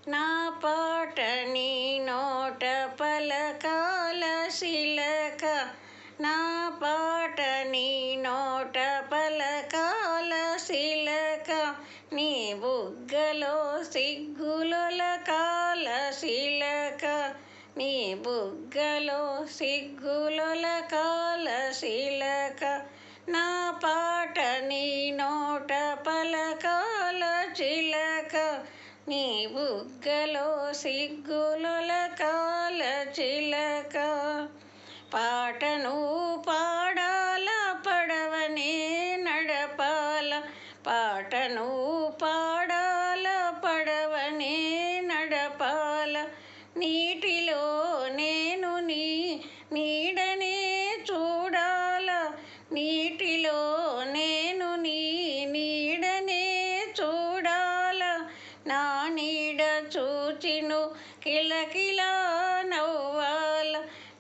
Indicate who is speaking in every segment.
Speaker 1: నా పాట నీ నోట పలకాల శిలక, నా పాట నీ నోట పలకాల శిలక, నీ బుగ్గలో సిగ్గులొలకాల శిలక, నీ బుగ్గలో సిగ్గులొలకాల శిలక, నా పాట నీ నోట పలకాల చిలక, నీ బుగ్గలో సిగ్గులొలకాల చిలక. పాటను పాడాల పడవనే నడపాల, పాటను పాడాల పడవనే నడపాల, నీటిలో నేను నీ నీడనే చూడాల, నీటిలో నేను నీ నీడనే చూడాల, నా నీడ చూచిను కిలకిలా నవ్వాల,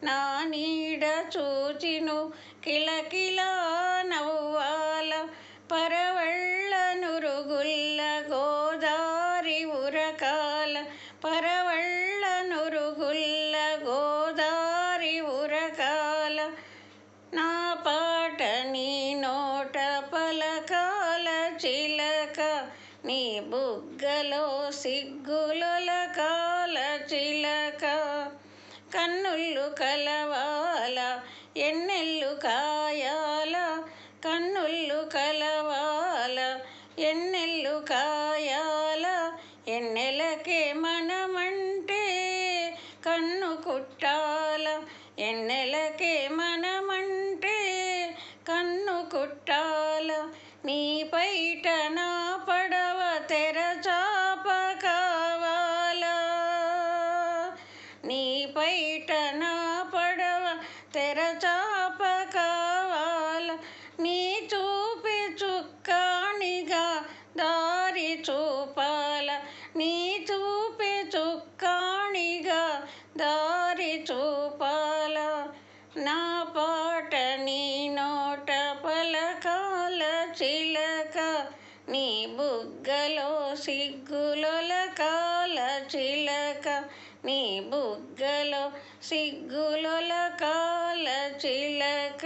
Speaker 1: నా నీడ చూచిను కిలకిలా నవ్వాల, పరవళ్ళ నురుగుల్ల గోదారి ఉరకాల, పరవళ్ళ నురుగుల్ల గోదారి ఉరకాల, నా పాట నీ నోట పలకాల చిలక, నీ బుగ్గలో సిగ్గులొలకాల చిలక. కన్నుళ్ళు కలవాల ఎన్నెల్లు కాయాల, కన్నుళ్ళు కలవాల ఎన్నెల్లు కాయాల, ఎన్నెలకే మనమంటే కన్ను కుట్టాల, ఎన్నెలకే మనమంటే కన్ను కుట్టాల, నీ పైట నా పడవ తెరచాప కావాలా, నీ పైట నా పడవ తెరచాప కావాల, నీ చూపే చుక్కాణిగా దారి చూపాల, నీ చూపే చుక్కాణిగా దారి చూపాల, నా పాట నీ నోట పలకాల చిలక, నీ బుగ్గలో సిగ్గులొలకాల చిలక, నీ బుగ్గలో సిగ్గులొలకాల చిలక.